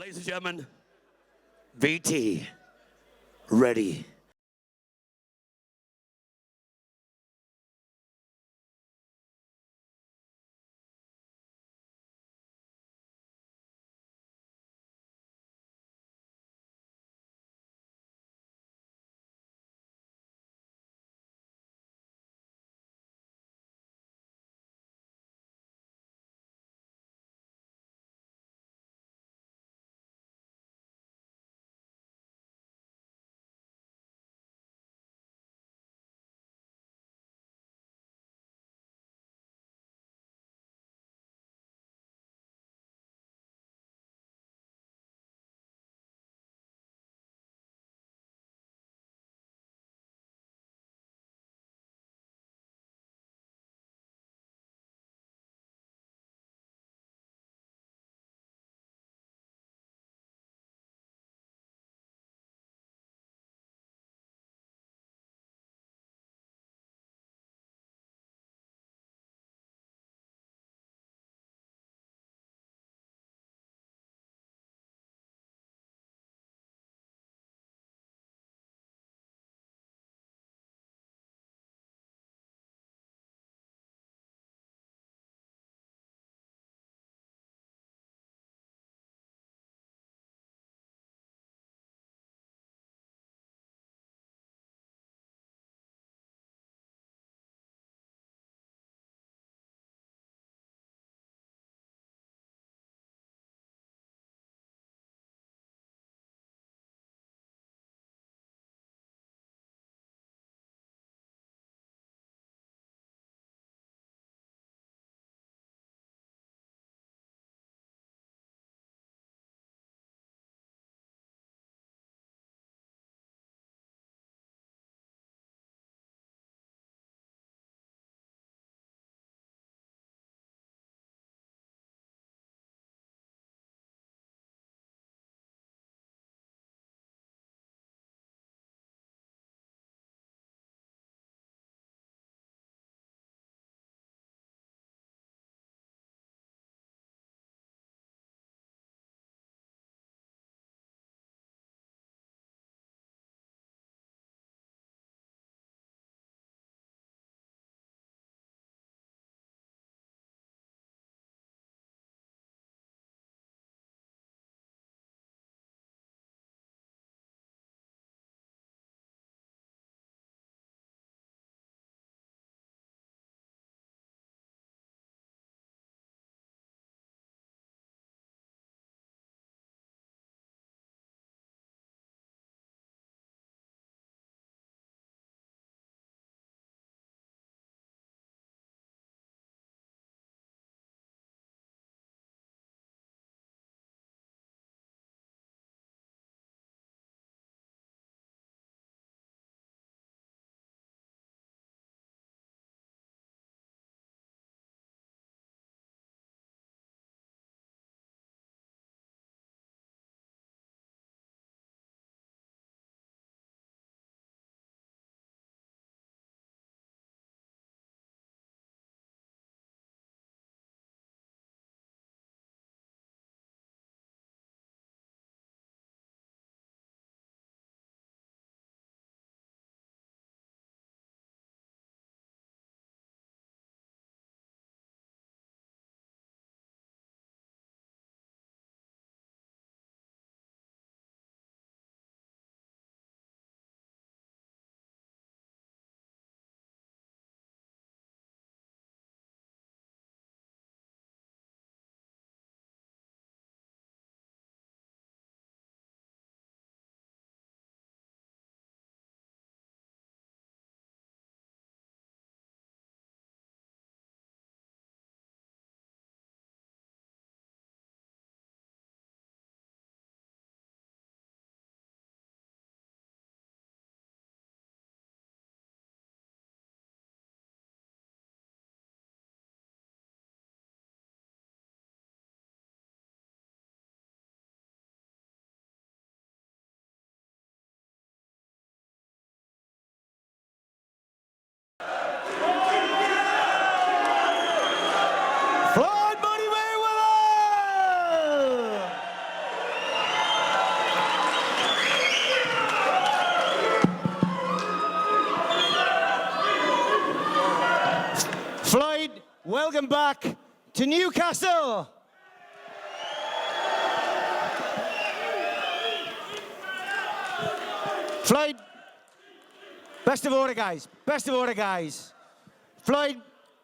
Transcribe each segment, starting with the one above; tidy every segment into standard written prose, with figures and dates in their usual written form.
Ladies and gentlemen, VT, ready. welcome back to Newcastle. Floyd, best of order, guys. Best of order, guys. Floyd,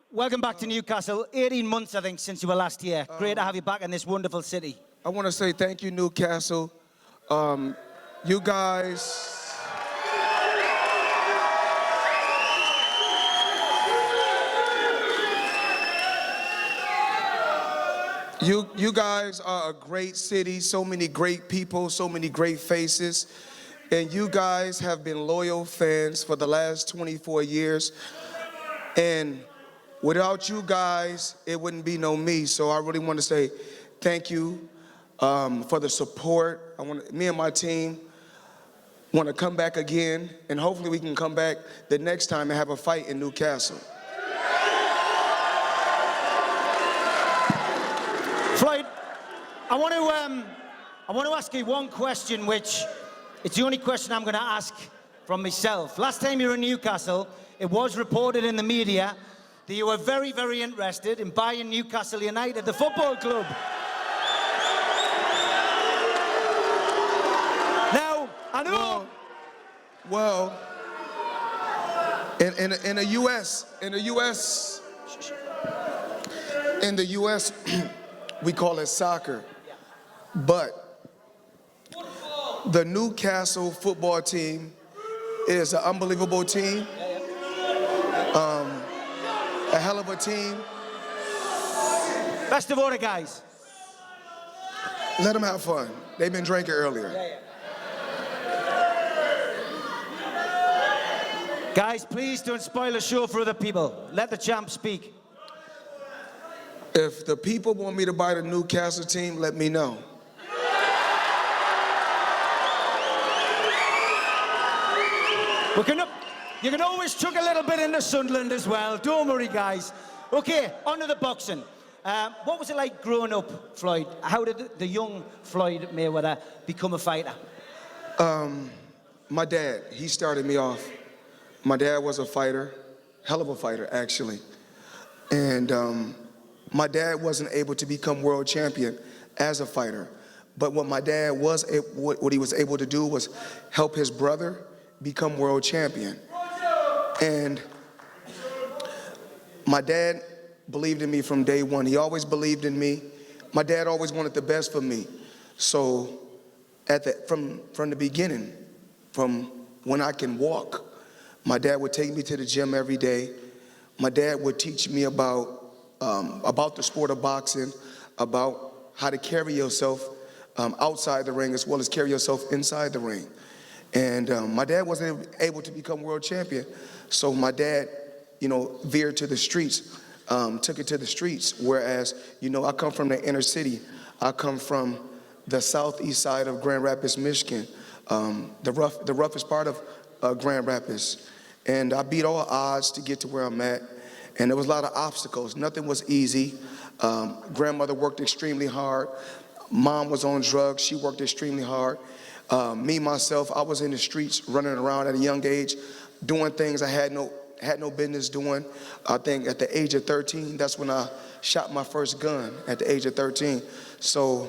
welcome back to Newcastle. 18 months, I think, since you were last here. Great to have you back in this wonderful city. I want to say thank you, Newcastle. You guys... You guys are a great city, so many great people, so many great faces, and you guys have been loyal fans for the last 24 years, and without you guys, it wouldn't be no me, so I really want to say thank you for the support. Me and my team want to come back again, and hopefully we can come back the next time and have a fight in Newcastle. Floyd, I want to ask you one question, which it's the only question I'm going to ask from myself. Last time you were in Newcastle, it was reported in the media that you were very, very interested in buying Newcastle United, the football club. Now, I know. Well, in the U.S., we call it soccer, but the Newcastle football team is an unbelievable team, a hell of a team. Best of order, guys. Let them have fun. They've been drinking earlier. Guys, please don't spoil the show for other people. Let the champ speak. If the people want me to buy the Newcastle team, let me know. You can always chuck a little bit into Sunderland as well. Don't worry, guys. Okay, on to the boxing. What was it like growing up, Floyd? How did the young Floyd Mayweather become a fighter? My dad, he started me off. My dad was a fighter, hell of a fighter, actually. And my dad wasn't able to become world champion as a fighter, but what my dad was, what he was able to do was help his brother become world champion. And my dad believed in me from day one. He always believed in me. My dad always wanted the best for me. So from the beginning, from when I can walk, my dad would take me to the gym every day. My dad would teach me about the sport of boxing, about how to carry yourself outside the ring as well as carry yourself inside the ring. And my dad wasn't able to become world champion, so my dad, veered to the streets, took it to the streets, whereas, I come from the inner city. I come from the southeast side of Grand Rapids, Michigan, the roughest part of Grand Rapids. And I beat all odds to get to where I'm at. And there was a lot of obstacles. Nothing was easy. Grandmother worked extremely hard. Mom was on drugs. She worked extremely hard. Me, myself, I was in the streets running around at a young age, doing things I had no business doing. I think at the age of 13, that's when I shot my first gun, at the age of 13. So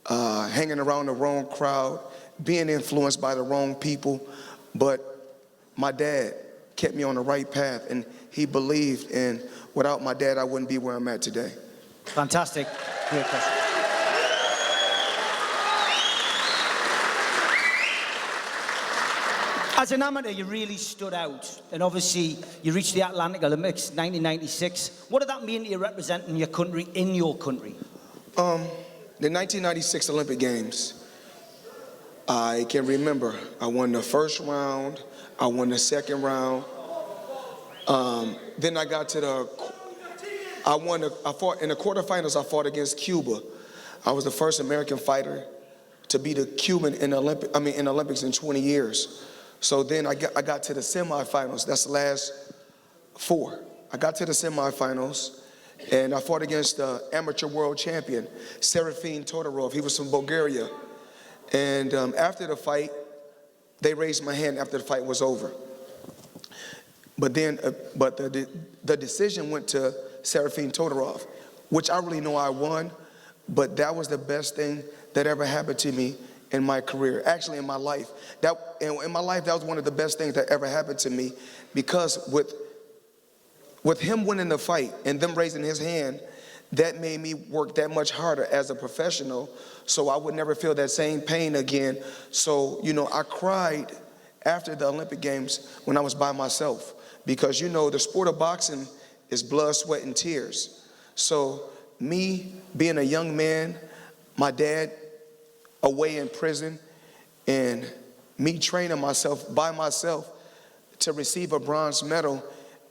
hanging around the wrong crowd, being influenced by the wrong people. But my dad kept me on the right path, and he believed, and without my dad, I wouldn't be where I'm at today. Fantastic. Great question. As an amateur, you really stood out, and obviously you reached the Atlantic Olympics 1996. What did that mean to you representing your country in your country? The 1996 Olympic Games, I can remember I won the first round, I won the second round. Then I got to I fought in the quarterfinals. I fought against Cuba. I was the first American fighter to beat a Cuban in the Olympics in 20 years. So then I got to the semifinals. That's the last four. I got to the semifinals, and I fought against the amateur world champion, Serafin Todorov. He was from Bulgaria. And after the fight, they raised my hand after the fight was over. But then, the decision went to Serafine Todorov, which I really know I won, but that was the best thing that ever happened to me in my career, actually in my life. In my life, that was one of the best things that ever happened to me, because with him winning the fight and them raising his hand, that made me work that much harder as a professional, so I would never feel that same pain again. So, I cried after the Olympic Games when I was by myself, because, the sport of boxing is blood, sweat, and tears. So me being a young man, my dad away in prison, and me training myself by myself to receive a bronze medal,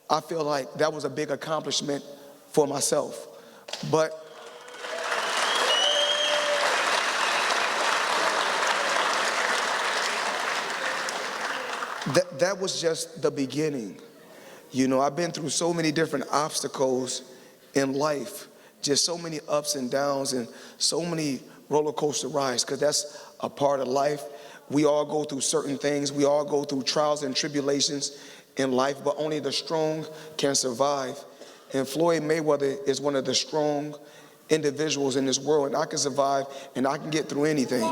I feel like that was a big accomplishment for myself. But that was just the beginning. I've been through so many different obstacles in life, just so many ups and downs and so many roller coaster rides, because that's a part of life. We all go through certain things. We all go through trials and tribulations in life, but only the strong can survive. And Floyd Mayweather is one of the strong individuals in this world, and I can survive and I can get through anything.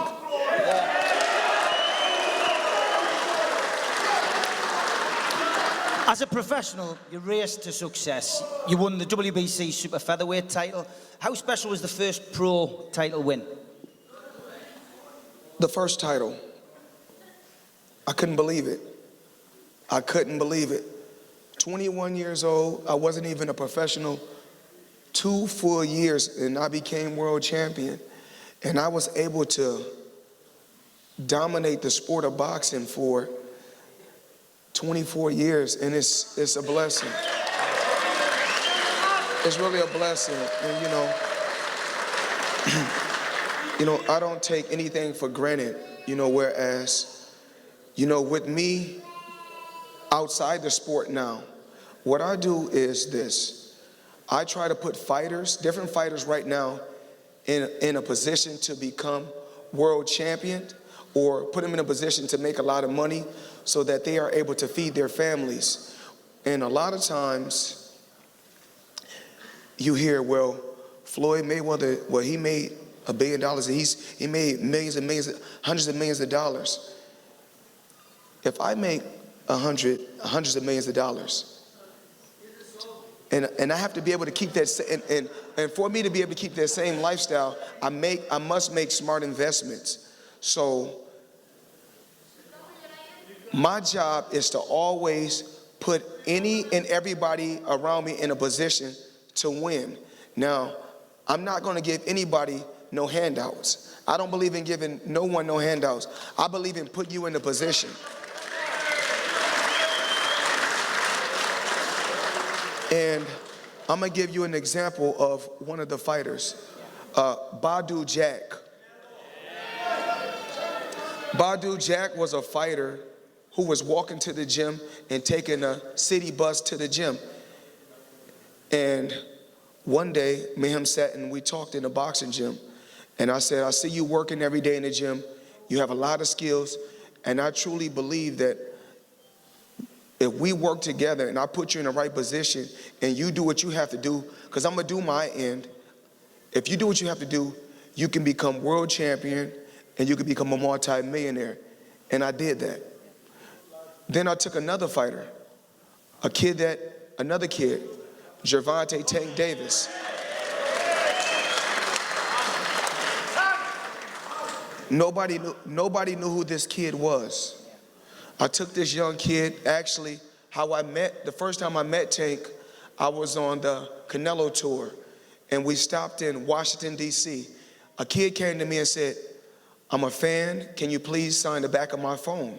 As a professional, you raced to success. You won the WBC super featherweight title. How special was the first pro title win? The first title, I couldn't believe it. I couldn't believe it. 21 years old, I wasn't even a professional. 2 full years and I became world champion. And I was able to dominate the sport of boxing for 24 years, and it's a blessing. It's really a blessing. And I don't take anything for granted, whereas, with me outside the sport now, what I do is this. I try to put different fighters right now in a position to become world champion, or put them in a position to make a lot of money so that they are able to feed their families. And a lot of times you hear, well, Floyd Mayweather, he made $1 billion, and he made millions and millions, hundreds of millions of dollars. If I make hundreds of millions of dollars, and I have to be able to keep that, and for me to be able to keep that same lifestyle, I must make smart investments. So my job is to always put any and everybody around me in a position to win. Now, I'm not going to give anybody no handouts. I don't believe in giving no one no handouts. I believe in putting you in a position. And I'm going to give you an example of one of the fighters, Badu Jack. Badu Jack was a fighter who was walking to the gym and taking a city bus to the gym. And one day, me and him sat and we talked in a boxing gym. And I said, I see you working every day in the gym. You have a lot of skills. And I truly believe that if we work together and I put you in the right position and you do what you have to do, because I'm going to do my end. If you do what you have to do, you can become world champion and you can become a multi-millionaire. And I did that. Then I took another fighter, another kid, Gervonta Tank Davis. Nobody knew who this kid was. I took this young kid, actually, the first time I met Tank, I was on the Canelo tour, and we stopped in Washington, D.C. A kid came to me and said, I'm a fan, can you please sign the back of my phone?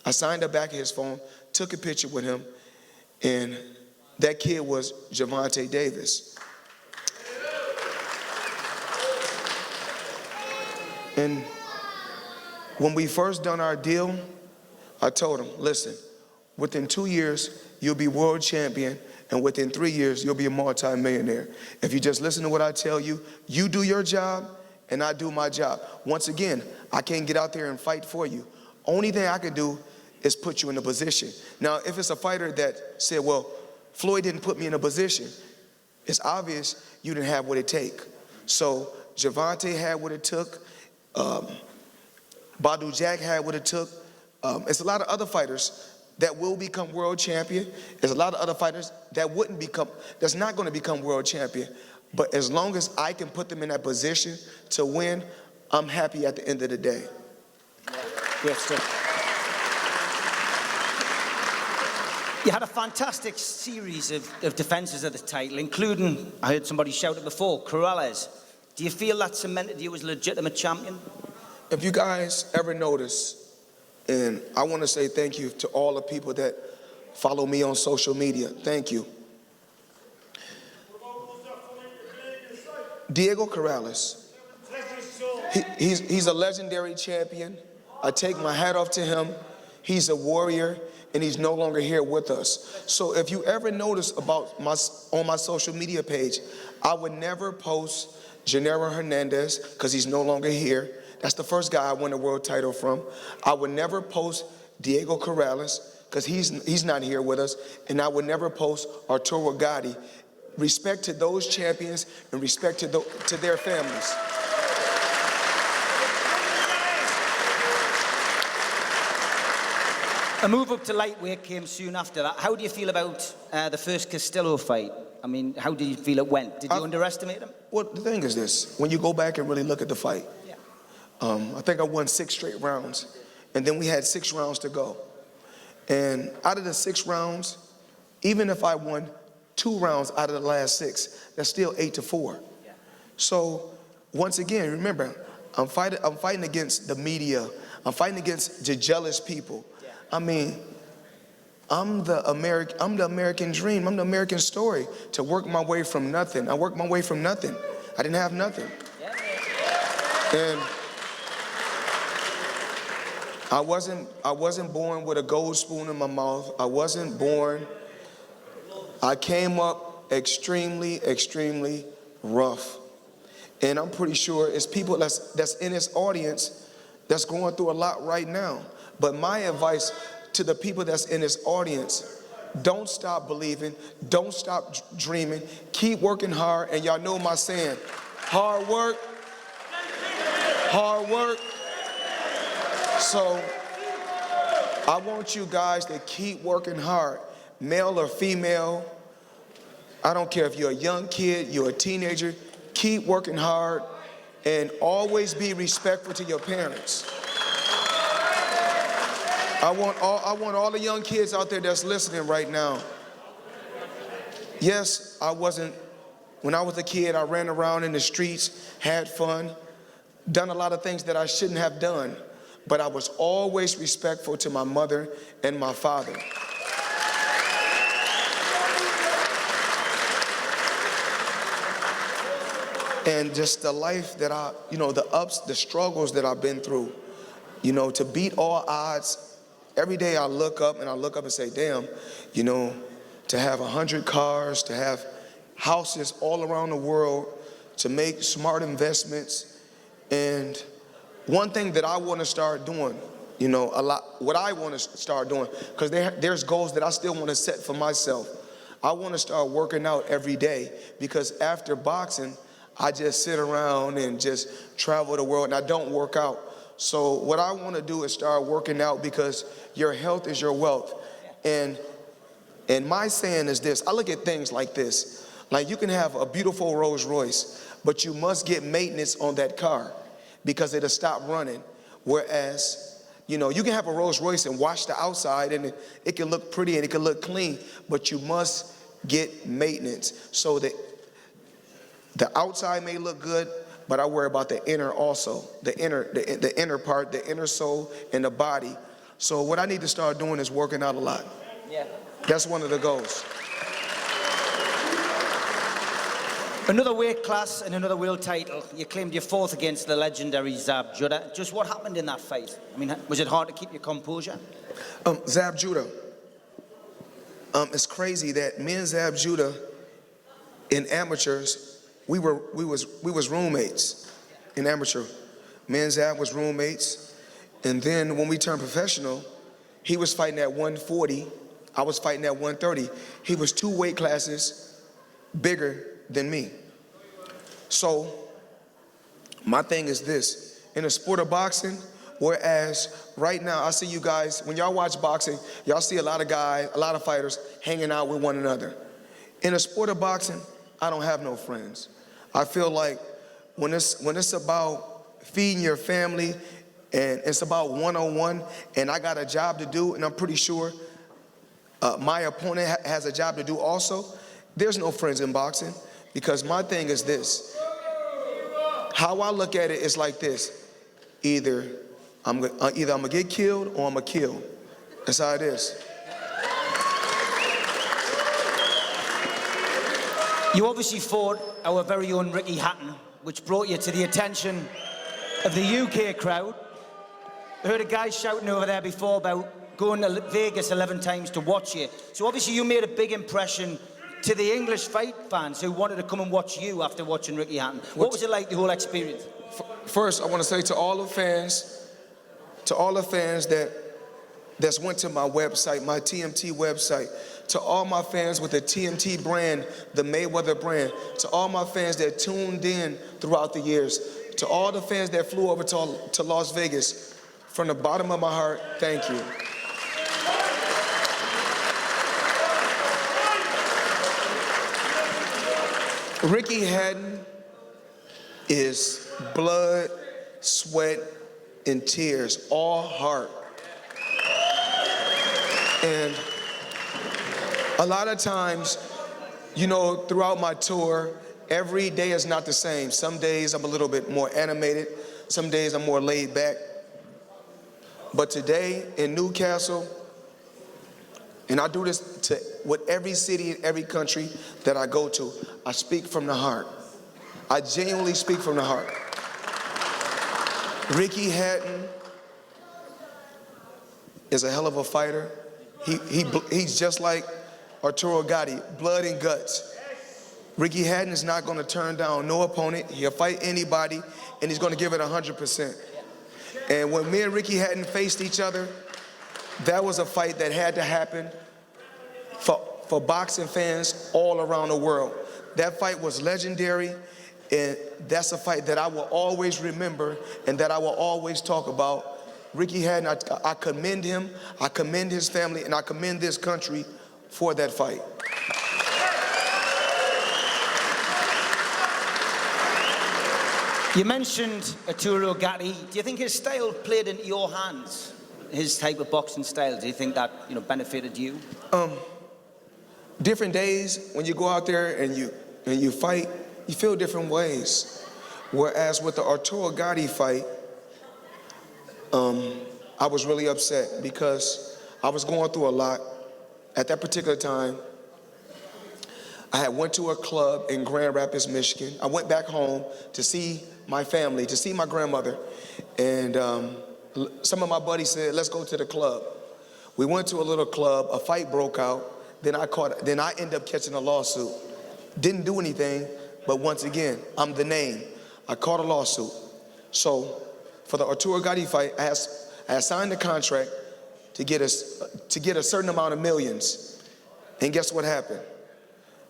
I signed the back of his phone, took a picture with him, and that kid was Gervonta Davis. And when we first done our deal, I told him, listen, within 2 years, you'll be world champion, and within 3 years, you'll be a multi-millionaire. If you just listen to what I tell you, you do your job, and I do my job. Once again, I can't get out there and fight for you. Only thing I can do is put you in a position. Now, if it's a fighter that said, well, Floyd didn't put me in a position, it's obvious you didn't have what it take. So Gervonta had what it took. Badu Jack had what it took. It's a lot of other fighters that will become world champion. There's a lot of other fighters that that's not going to become world champion. But as long as I can put them in that position to win, I'm happy at the end of the day. Great stuff. You had a fantastic series of defenses of the title, including, I heard somebody shout it before, Corrales. Do you feel that cemented you as a legitimate champion? If you guys ever notice, and I want to say thank you to all the people that follow me on social media. Thank you. Diego Corrales. He's a legendary champion. I take my hat off to him. He's a warrior, and he's no longer here with us. So if you ever notice on my social media page, I would never post Genaro Hernandez because he's no longer here. That's the first guy I won a world title from. I would never post Diego Corrales because he's not here with us. And I would never post Arturo Gatti. Respect to those champions and respect to their families. A move up to lightweight came soon after that. How do you feel about the first Castillo fight? I mean, how did you feel it went? Did you underestimate him? Well, the thing is this. When you go back and really look at the fight, I think I won 6 straight rounds. And then we had 6 rounds to go. And out of the 6 rounds, even if I won 2 rounds out of the last 6, that's still 8-4. Yeah. So once again, remember, I'm fighting against the media. I'm fighting against the jealous people. Yeah. I mean, I'm the American dream. I'm the American story to work my way from nothing. I worked my way from nothing. I didn't have nothing. And I wasn't born with a gold spoon in my mouth. I wasn't born. I came up extremely, extremely rough. And I'm pretty sure it's people that's in this audience that's going through a lot right now. But my advice to the people that's in this audience, don't stop believing, don't stop dreaming, keep working hard. And y'all know my saying, hard work. So I want you guys to keep working hard, male or female. I don't care if you're a young kid, you're a teenager, keep working hard and always be respectful to your parents. I want all the young kids out there that's listening right now. Yes, when I was a kid, I ran around in the streets, had fun, done a lot of things that I shouldn't have done, but I was always respectful to my mother and my father. And just the life that the ups, the struggles that I've been through, to beat all odds. Every day I look up and say, damn, to have 100 cars, to have houses all around the world, to make smart investments. And one thing that I want to start doing, what I want to start doing, because there's goals that I still want to set for myself. I want to start working out every day, because after boxing, I just sit around and just travel the world and I don't work out. So what I want to do is start working out, because your health is your wealth. And my saying is this, I look at things like this. Like, you can have a beautiful Rolls Royce, but you must get maintenance on that car because it'll stop running. Whereas, you can have a Rolls Royce and wash the outside and it can look pretty and it can look clean, but you must get maintenance so that the outside may look good, but I worry about the inner also, the inner part, the inner soul and the body. So what I need to start doing is working out a lot. Yeah. That's one of the goals. Another weight class and another world title. You claimed your 4th against the legendary Zab Judah. Just what happened in that fight? I mean, was it hard to keep your composure? Zab Judah. It's crazy that me and Zab Judah in amateurs, we was roommates in amateur. Me and Zab was roommates. And then when we turned professional, he was fighting at 140. I was fighting at 130. He was 2 weight classes bigger than me. So my thing is this, in the sport of boxing, whereas right now I see you guys, when y'all watch boxing, y'all see a lot of guys, a lot of fighters hanging out with one another. In the sport of boxing, I don't have no friends. I feel like when it's about feeding your family and it's about one-on-one and I got a job to do and I'm pretty sure my opponent has a job to do also, there's no friends in boxing, because my thing is this. How I look at it is like this. Either I'm gonna get killed or I'm gonna kill. That's how it is. You obviously fought our very own Ricky Hatton, which brought you to the attention of the UK crowd. I heard a guy shouting over there before about going to Vegas 11 times to watch you. So obviously you made a big impression to the English fight fans who wanted to come and watch you after watching Ricky Hatton. What was it like, the whole experience? First, I want to say to all the fans that's went to my website, my TMT website, to all my fans with the TMT brand, the Mayweather brand, to all my fans that tuned in throughout the years, to all the fans that flew over to Las Vegas, from the bottom of my heart, thank you. Ricky Hatton is blood, sweat, and tears, all heart. And a lot of times, you know, throughout my tour, every day is not the same. Some days I'm a little bit more animated. Some days I'm more laid back. But today in Newcastle, and I do this with every city, every country that I go to, I speak from the heart. I genuinely speak from the heart. Ricky Hatton is a hell of a fighter. He's just like Arturo Gatti, blood and guts. Ricky Hatton is not going to turn down no opponent. He'll fight anybody, and he's going to give it 100%. And when me and Ricky Hatton faced each other, that was a fight that had to happen for boxing fans all around the world. That fight was legendary, and that's a fight that I will always remember and that I will always talk about. Ricky Hatton, I commend him, I commend his family, and I commend this country for that fight. You mentioned Arturo Gatti. Do you think his style played into your hands? His type of boxing style, do you think that, you know, benefited you? Different days when you go out there and you fight, you feel different ways. Whereas with the Arturo Gatti fight, I was really upset because I was going through a lot. At that particular time, I had went to a club in Grand Rapids, Michigan. I went back home to see my family, to see my grandmother, and some of my buddies said, let's go to the club. We went to a little club, a fight broke out, then I ended up catching a lawsuit. Didn't do anything, but once again, I'm the name. I caught a lawsuit. So for the Arturo Gatti fight, I had signed a contract to get a certain amount of millions. And guess what happened?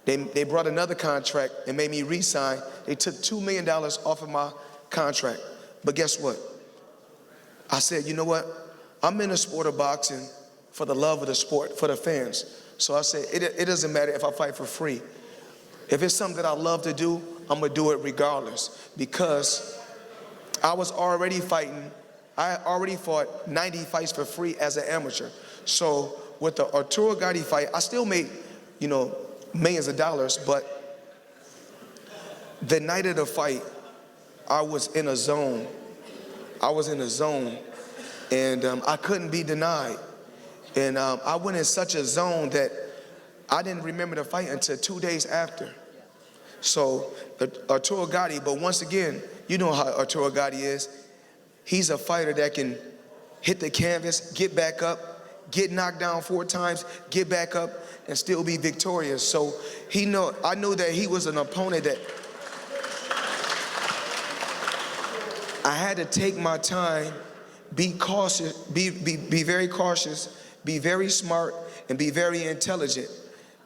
They brought another contract and made me re-sign. They took $2 million off of my contract. But guess what? I said, you know what? I'm in the sport of boxing for the love of the sport, for the fans. So I said, it doesn't matter if I fight for free. If it's something that I love to do, I'm gonna do it regardless. Because I was already fighting. I already fought 90 fights for free as an amateur. So with the Arturo Gatti fight, I still made, you know, millions of dollars, but the night of the fight, I was in a zone. And I couldn't be denied. And I went in such a zone that I didn't remember the fight until 2 days after. So Arturo Gatti, but once again, you know how Arturo Gatti is. He's a fighter that can hit the canvas, get back up, get knocked down 4 times, get back up, and still be victorious. So I knew that he was an opponent that I had to take my time, be cautious, be very cautious, be very smart, and be very intelligent.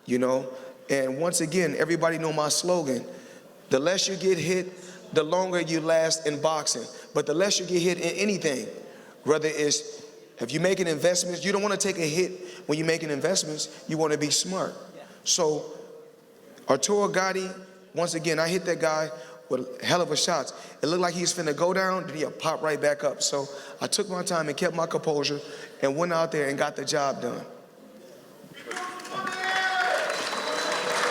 You know, And once again, everybody know my slogan: the less you get hit, the longer you last in boxing. But the less you get hit in anything, whether it's, if you're making investments, you don't want to take a hit when you're making investments. You want to be smart. So Arturo Gatti, once again, I hit that guy with hell of a shots. It looked like he was finna go down, then he'll pop right back up. So I took my time and kept my composure and went out there and got the job done.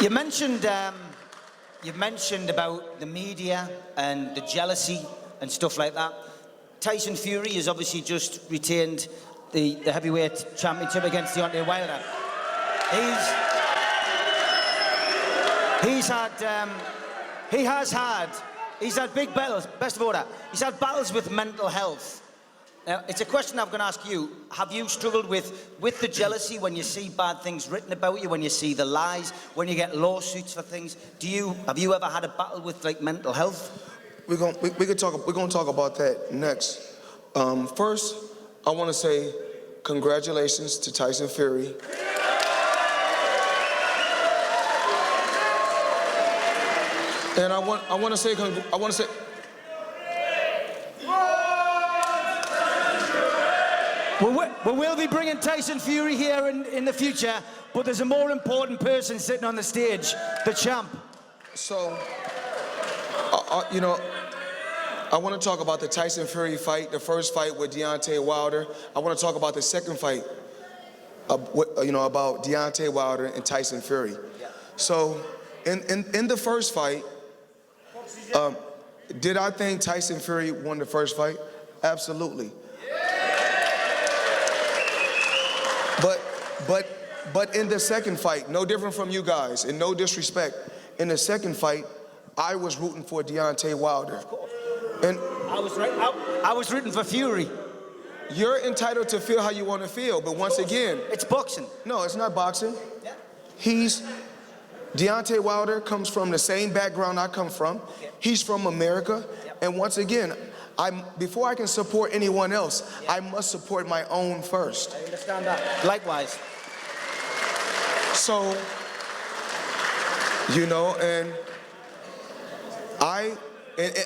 You mentioned about the media and the jealousy and stuff like that. Tyson Fury has obviously just retained the heavyweight championship against Deontay Wilder. He's had big battles, best of order. He's had battles with mental health. Now, it's a question I'm going to ask you. Have you struggled with the jealousy when you see bad things written about you, when you see the lies, when you get lawsuits for things? Have you ever had a battle with like mental health? We're gonna talk about that next. First, I want to say congratulations to Tyson Fury. And I want to say. We will be bringing Tyson Fury here in the future, but there's a more important person sitting on the stage, the champ. So, you know, I want to talk about the Tyson Fury fight, the first fight with Deontay Wilder. I want to talk about the second fight, about Deontay Wilder and Tyson Fury. So, in the first fight, did I think Tyson Fury won the first fight? Absolutely. But in the second fight, no different from you guys, and no disrespect, in the second fight, I was rooting for Deontay Wilder. And I was rooting for Fury. You're entitled to feel how you want to feel, but once again, it's boxing. No, it's not boxing. Yeah. Deontay Wilder comes from the same background I come from. He's from America. And once again, before I can support anyone else, I must support my own first. I understand that. Likewise. So,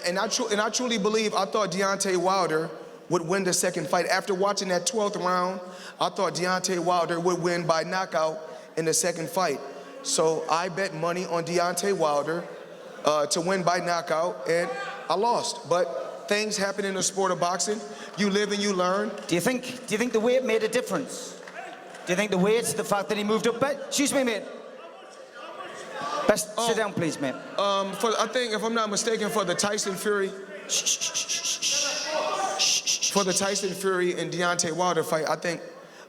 and I truly believe, I thought Deontay Wilder would win the second fight. After watching that 12th round, I thought Deontay Wilder would win by knockout in the second fight. So I bet money on Deontay Wilder to win by knockout, and I lost. But things happen in the sport of boxing. You live and you learn. Do you think the weight made a difference? Do you think the weight, the fact that he moved up? Excuse me, mate. Sit down, please, mate. I think, if I'm not mistaken, for the Tyson Fury and Deontay Wilder fight, I think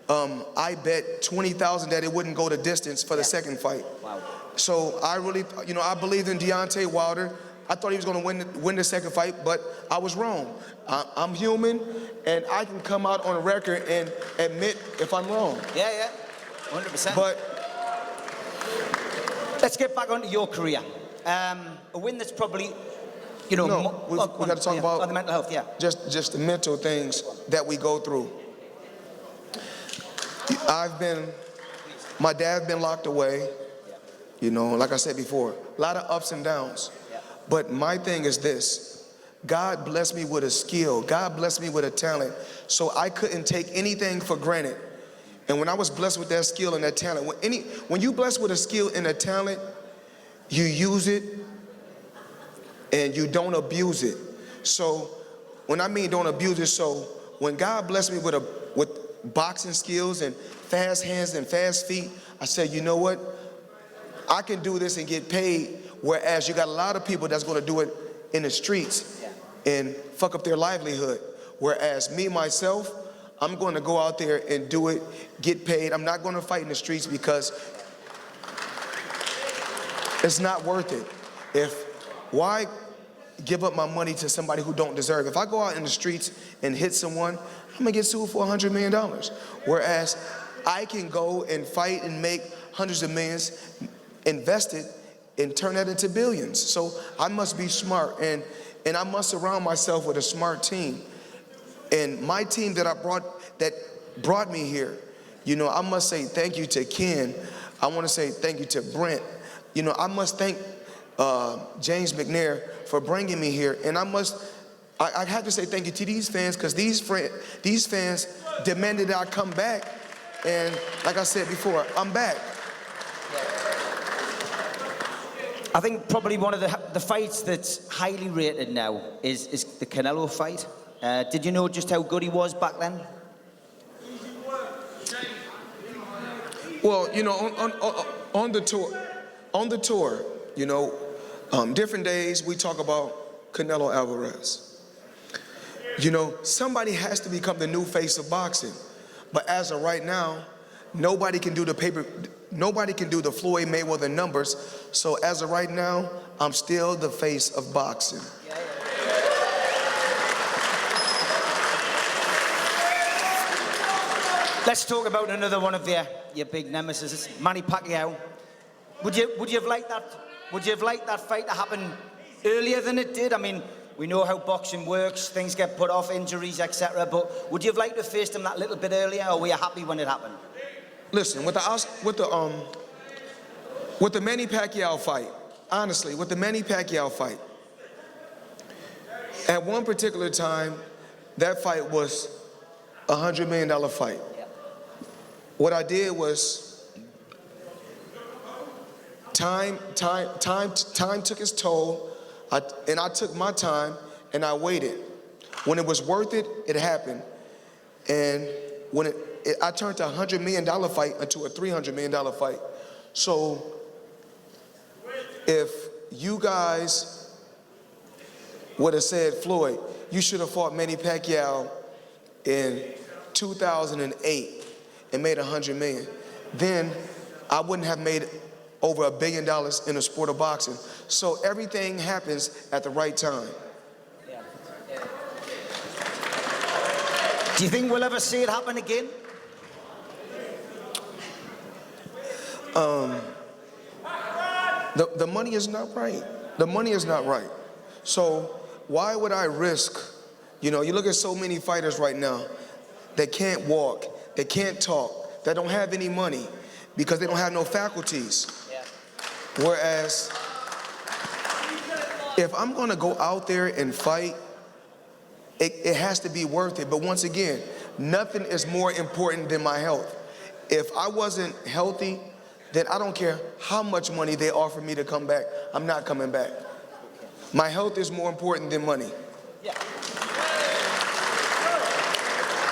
I bet 20,000 that it wouldn't go the distance for the second fight. Wow. So I really, I believed in Deontay Wilder. I thought he was going to win the second fight, but I was wrong. I'm human, and I can come out on record and admit if I'm wrong. Yeah, 100%. But let's get back onto your career. A win that's probably, we got to talk about the mental health. Yeah. Just the mental things that we go through. My dad's been locked away. Like I said before, a lot of ups and downs. But my thing is this: God blessed me with a skill. God blessed me with a talent. So I couldn't take anything for granted. And when I was blessed with that skill and that talent, when you blessed with a skill and a talent, you use it and you don't abuse it. So when I mean don't abuse it, so when God blessed me with boxing skills and fast hands and fast feet, I said, you know what? I can do this and get paid, whereas you got a lot of people that's going to do it in the streets and fuck up their livelihood. Whereas me, myself, I'm going to go out there and do it, get paid. I'm not going to fight in the streets because it's not worth it. Why give up my money to somebody who don't deserve it? If I go out in the streets and hit someone, I'm going to get sued for $100 million. Whereas I can go and fight and make hundreds of millions, invest it, and turn that into billions. So I must be smart, and I must surround myself with a smart team. And my team that brought me here, I must say thank you to Ken. I want to say thank you to Brent. You know, I must thank James McNair for bringing me here, and I have to say thank you to these fans, because these fans demanded that I come back, and like I said before, I'm back. I think probably one of the fights that's highly rated now is the Canelo fight. Did you know just how good he was back then? Well, you know, on the tour, you know, different days we talk about Canelo Alvarez. You know, somebody has to become the new face of boxing, but as of right now, nobody can do the Floyd Mayweather numbers. So as of right now, I'm still the face of boxing. Let's talk about another one of your big nemesis, Manny Pacquiao. Would you have liked that? Would you have liked that fight to happen earlier than it did? I mean, we know how boxing works; things get put off, injuries, etc. But would you have liked to have faced him that little bit earlier, or were you happy when it happened? Listen, with the Manny Pacquiao fight, honestly, with the Manny Pacquiao fight, at one particular time, that fight was a $100 million fight. What I did was time took its toll, and I took my time and I waited. When it was worth it, it happened. And when I turned a $100 million fight into a $300 million fight. So if you guys would have said, Floyd, you should have fought Manny Pacquiao in 2008 and made $100 million, then I wouldn't have made over $1 billion in the sport of boxing. So everything happens at the right time. Do you think we'll ever see it happen again? The money is not right. The money is not right. So why would I risk? You know, you look at so many fighters right now that can't walk, they can't talk, that don't have any money because they don't have no faculties. Whereas if I'm gonna go out there and fight, it has to be worth it. But once again, nothing is more important than my health. If I wasn't healthy, then I don't care how much money they offer me to come back, I'm not coming back. My health is more important than money.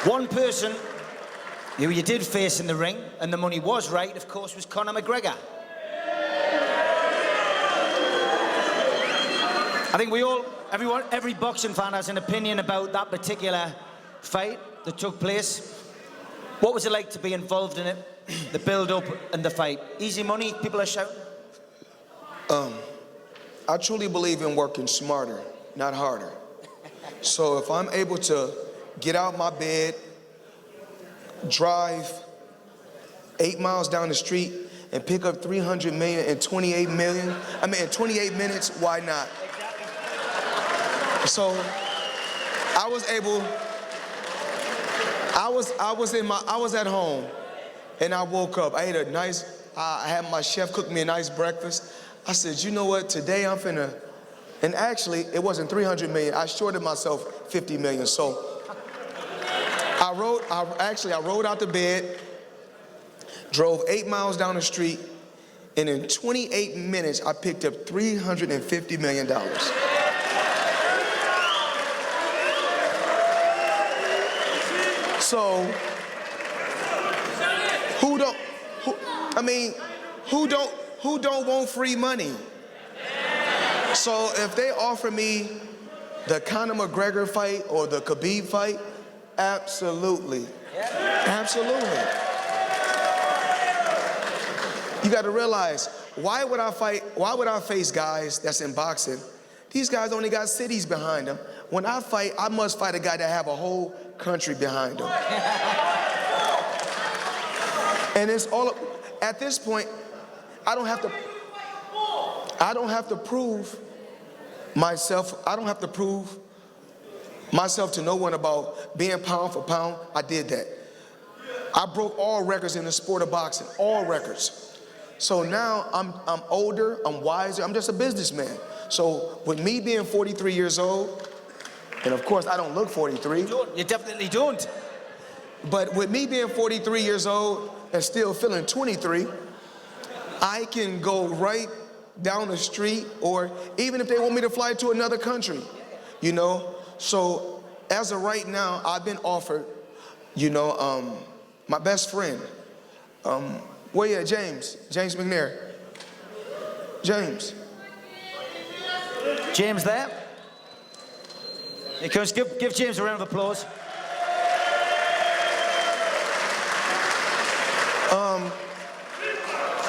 One person who you did face in the ring, and the money was right, of course, was Conor McGregor. I think every boxing fan has an opinion about that particular fight that took place. What was it like to be involved in it, the build-up and the fight? Easy money, people are shouting? I truly believe in working smarter, not harder. So if I'm able to get out my bed, drive 8 miles down the street and pick up $300 million in 28 minutes, why not? So I was at home and I woke up. I had my chef cook me a nice breakfast. I said, you know what, today I'm finna, and actually it wasn't 300 million, I shorted myself 50 million. So I rode out the bed, drove 8 miles down the street, and in 28 minutes, I picked up $350 million. So, who don't want free money? So if they offer me the Conor McGregor fight or the Khabib fight, absolutely. Absolutely. You got to realize, why would I face guys that's in boxing? These guys only got cities behind them. When I fight, I must fight a guy that have a whole country behind him. And it's all, at this point, I don't have to prove myself. I don't have to prove myself to no one about being pound for pound. I did that. I broke all records in the sport of boxing, all records. So now I'm older, I'm wiser, I'm just a businessman. So with me being 43 years old, and of course I don't look 43. You definitely don't. But with me being 43 years old and still feeling 23, I can go right down the street, or even if they want me to fly to another country, you know? So as of right now, I've been offered, you know, my best friend, where you at, James McNair. James there? Here comes, give James a round of applause.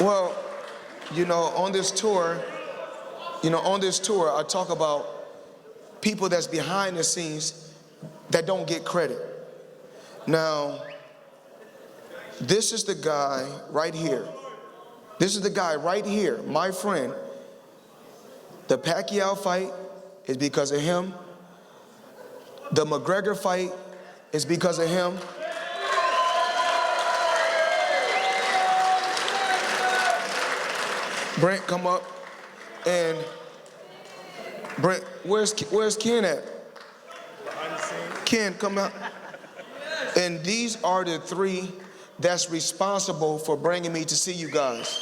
Well, you know, on this tour, I talk about people that's behind the scenes that don't get credit. Now, this is the guy right here. This is the guy right here, my friend. The Pacquiao fight is because of him. The McGregor fight is because of him. Brent, come up. And Brent, where's Ken at? Ken, come out. And these are the three that's responsible for bringing me to see you guys.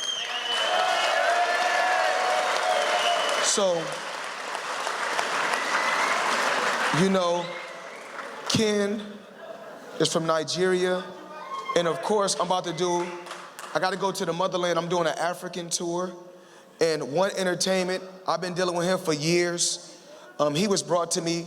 So, you know, Ken is from Nigeria. And of course, I got to go to the motherland. I'm doing an African tour. And One Entertainment, I've been dealing with him for years. He was brought to me,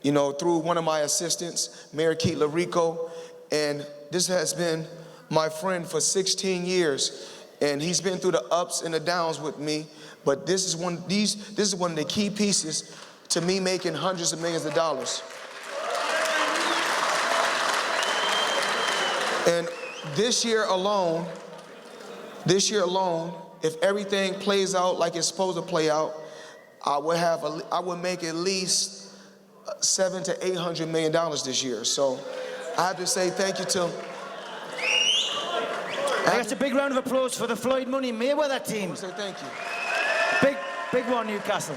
you know, through one of my assistants, Mayor Keith Larico. And this has been my friend for 16 years. And he's been through the ups and the downs with me. But this is one of the key pieces to me making hundreds of millions of dollars. And this year alone, if everything plays out like it's supposed to play out, I would make at least $700 to $800 million this year. So I have to say thank you to. That's a big round of applause for the Floyd Money Mayweather team. I say thank you. Big one, Newcastle.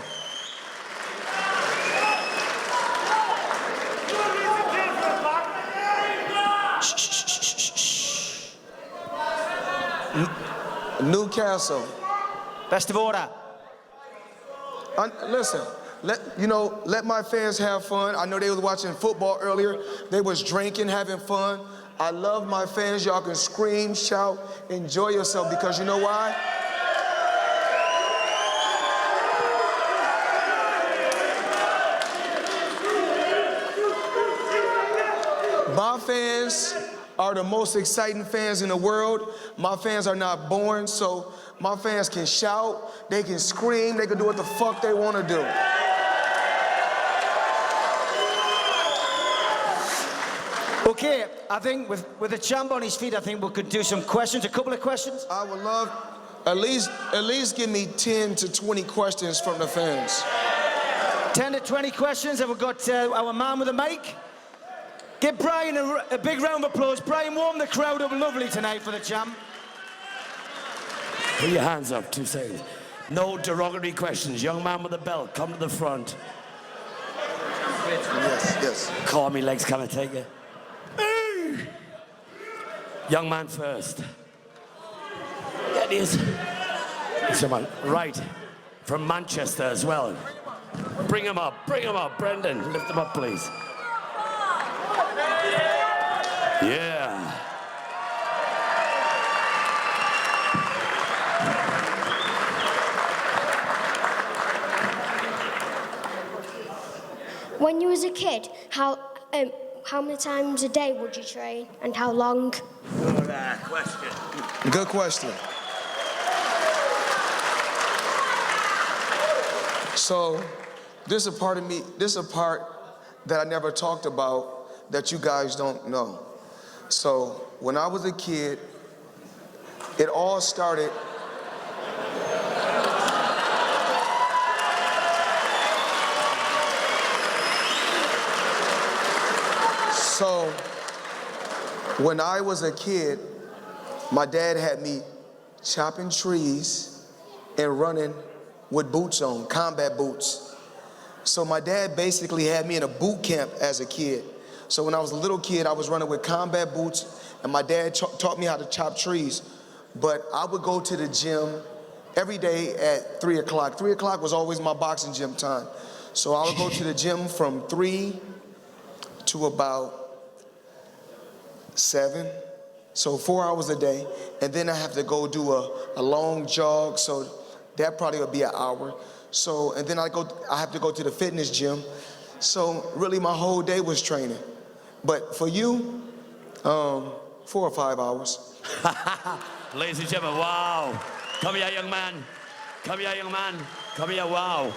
Newcastle. Best of order. Listen, let my fans have fun. I know they was watching football earlier. They was drinking, having fun. I love my fans. Y'all can scream, shout, enjoy yourself, because you know why? My fans are the most exciting fans in the world. My fans are not born, so my fans can shout, they can scream, they can do what the fuck they want to do. Okay, I think with the champ on his feet, I think we could do some questions, a couple of questions. I would love at least give me 10 to 20 questions from the fans. 10 to 20 questions, and we've got our man with the mic. Give Brian a big round of applause. Brian warmed the crowd up lovely tonight for the champ. Put your hands up, 2 seconds. No derogatory questions. Young man with the belt, come to the front. Yes. Call me, legs kind of take it. Young man first. That is. Someone, right, from Manchester as well. Bring him up, Brendan. Lift him up, please. Yeah. When you was a kid, how many times a day would you train, and how long? Good question. Good question. So, this is a part of me, this is a part that I never talked about that you guys don't know. So, when I was a kid, it all started when I was a kid, my dad had me chopping trees and running with boots on, combat boots. So my dad basically had me in a boot camp as a kid. So when I was a little kid, I was running with combat boots, and my dad taught me how to chop trees. But I would go to the gym every day at 3 o'clock. 3 o'clock was always my boxing gym time. So I would go to the gym from 3 to about 7. So 4 hours a day. And then I have to go do a long jog. So that probably would be an hour. So, and then I have to go to the fitness gym. So really my whole day was training. But for you, 4 or 5 hours. Ladies and gentlemen, wow. Come here, young man. Come here, young man. Come here, wow.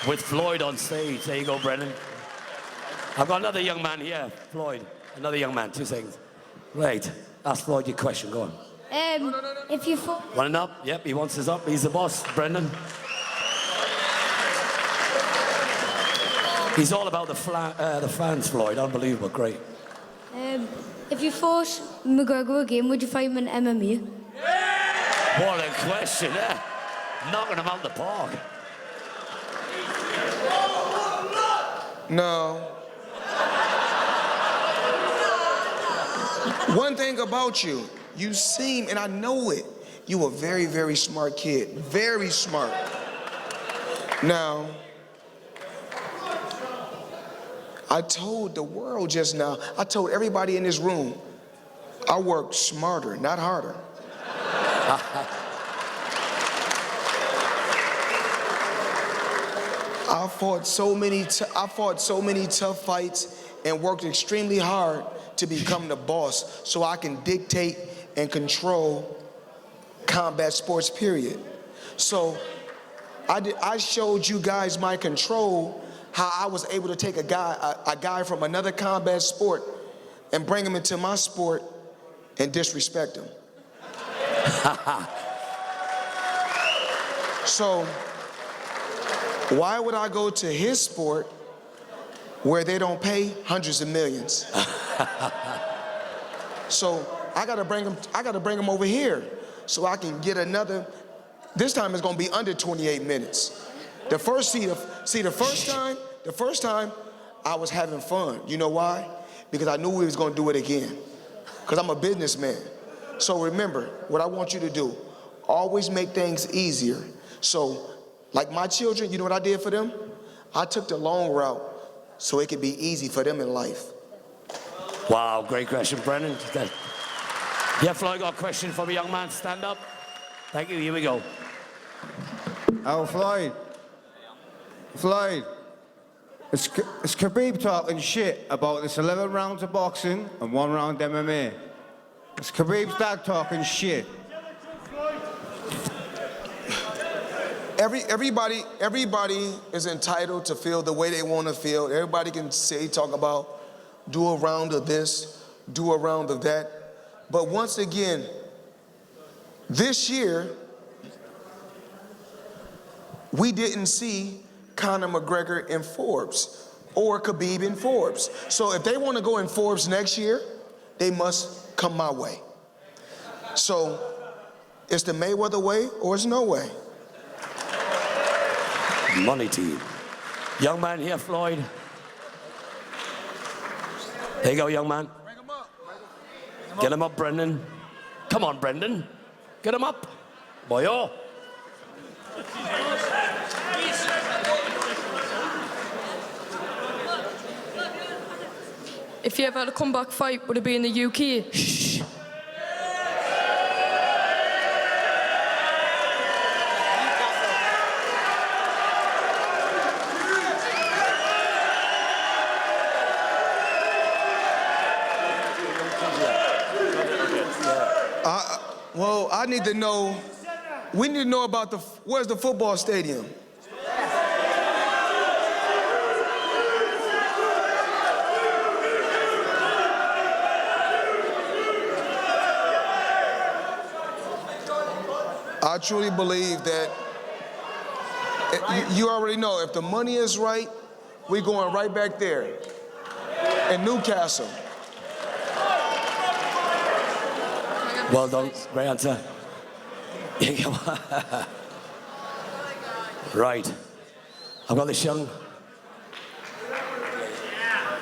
With Floyd on stage. There you go, Brendan. I've got another young man here, Floyd. Another young man, 2 seconds. Right, ask Floyd your question, go on. If you fought... One up, yep, he wants his up. He's the boss, Brendan. He's all about the fans, Floyd. Unbelievable, great. If you fought McGregor again, would you fight him in MMA? What a question, eh? Knocking him out the park. No. One thing about you, you seem, and I know it, you a very, very smart kid. Very smart. Now, I told the world just now, I told everybody in this room, I work smarter, not harder. I fought so many tough fights and worked extremely hard to become the boss so I can dictate and control combat sports, period. So I showed you guys my control, how I was able to take a guy from another combat sport and bring him into my sport and disrespect him. So why would I go to his sport where they don't pay hundreds of millions? So I gotta bring him over here so I can get another. This time it's gonna be under 28 minutes. The first time I was having fun. You know why? Because I knew we was gonna do it again. Because I'm a businessman. So remember, what I want you to do, always make things easier. So, like my children, you know what I did for them? I took the long route so it could be easy for them in life. Wow, great question, Brendan. Yeah, Floyd, got a question from a young man. Stand up. Thank you, here we go. Oh, Floyd. Floyd. Is Khabib talking shit about this 11 rounds of boxing and 1 round MMA? Is Khabib's dad talking shit? Everybody is entitled to feel the way they want to feel. Everybody can talk about, do a round of this, do a round of that. But once again, this year, we didn't see Conor McGregor in Forbes or Khabib in Forbes. So if they want to go in Forbes next year, they must come my way. So it's the Mayweather way or it's no way. Money team. Young man here, Floyd. There you go, young man. Bring him up. Get him up, Brendan. Come on, Brendan. Get him up. Boyo. If you ever had a comeback fight, would it be in the UK? Shh. Well, I need to know, we need to know about where's the football stadium? I truly believe that, you already know, if the money is right, we're going right back there in Newcastle. Well done, great answer. Right. I've got this young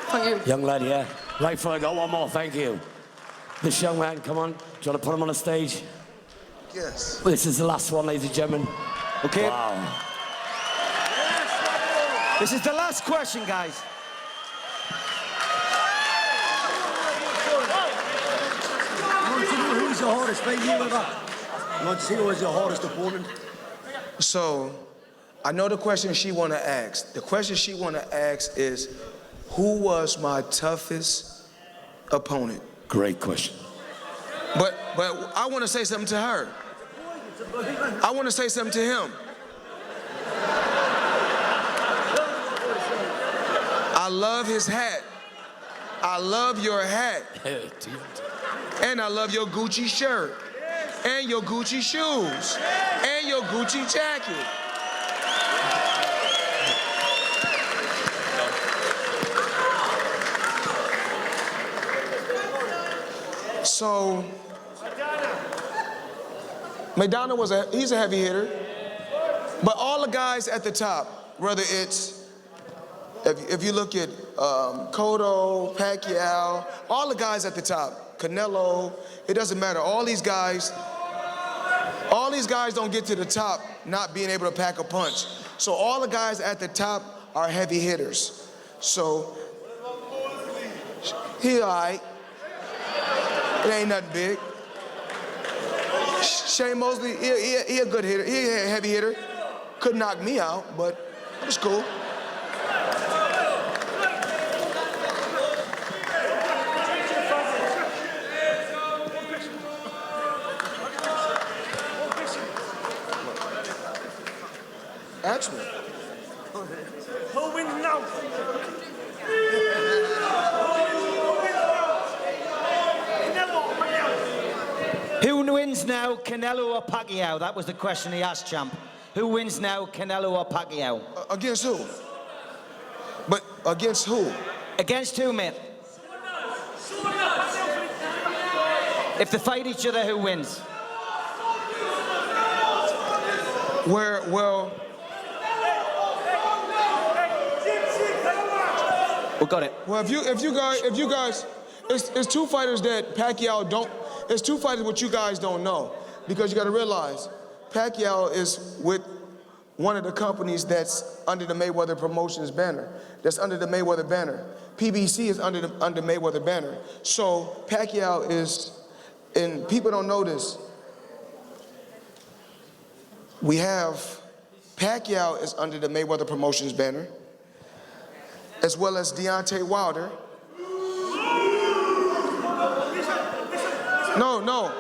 Thank you. lad here. Right, Floyd, I got one more, thank you. This young man, come on. Do you want to put him on the stage? Yes. This is the last one, ladies and gentlemen. Okay. Wow. This is the last question, guys. Who's the hardest fight you ever? I want to see who is the hardest opponent. So, I know the question she want to ask. The question she want to ask is, who was my toughest opponent? Great question. But I want to say something to her. I want to say something to him. I love his hat. I love your hat. And I love your Gucci shirt. And your Gucci shoes. And your Gucci jacket. So, Maidana he's a heavy hitter. But all the guys at the top, whether it's, if you look at Cotto, Pacquiao, all the guys at the top, Canelo, it doesn't matter. All these guys don't get to the top not being able to pack a punch. So all the guys at the top are heavy hitters. So, he all right. It ain't nothing big. Shane Mosley, he a good hitter. He a heavy hitter. Couldn't knock me out, but it was cool. Ask me. Who wins now? Who wins now, Canelo or Pacquiao? That was the question he asked, champ. Who wins now, Canelo or Pacquiao? Against who? But against who? Against who, mate? If they fight each other, who wins? Well, We got it. well, if you guys, it's two fighters that Pacquiao don't. It's two fighters what you guys don't know, because you got to realize Pacquiao is with one of the companies that's under the Mayweather Promotions banner. That's under the Mayweather banner. PBC is under Mayweather banner. So Pacquiao is, and people don't know this. We have Pacquiao is under the Mayweather Promotions banner, as well as Deontay Wilder. No.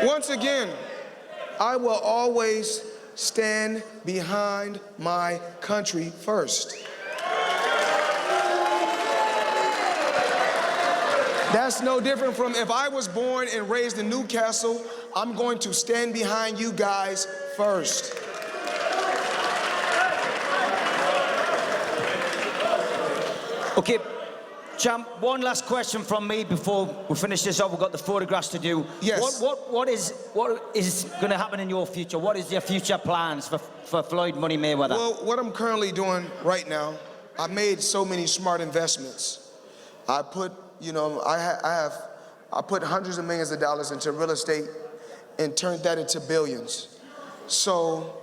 Once again, I will always stand behind my country first. That's no different from if I was born and raised in Newcastle, I'm going to stand behind you guys first. Okay, champ, one last question from me before we finish this up. We've got the photographs to do. Yes. What is going to happen in your future? What is your future plans for Floyd Money Mayweather? Well, what I'm currently doing right now, I made so many smart investments. I put, I put hundreds of millions of dollars into real estate and turned that into billions. So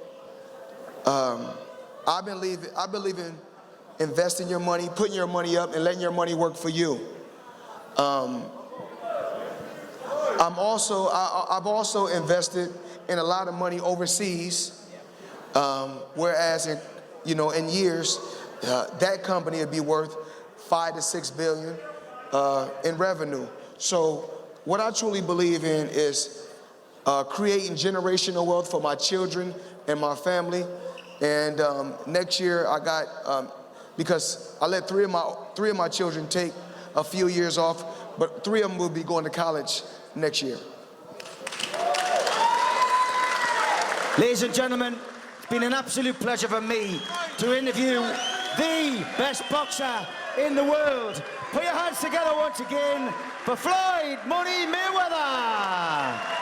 I believe in investing your money, putting your money up, and letting your money work for you. I've also invested in a lot of money overseas, whereas in years that company would be worth $5 to $6 billion in revenue. So what I truly believe in is creating generational wealth for my children and my family. And next year I got, because I let three of my children take a few years off, but 3 of them will be going to college next year. Ladies and gentlemen, it's been an absolute pleasure for me to interview the best boxer in the world. Put your hands together once again for Floyd Money Mayweather.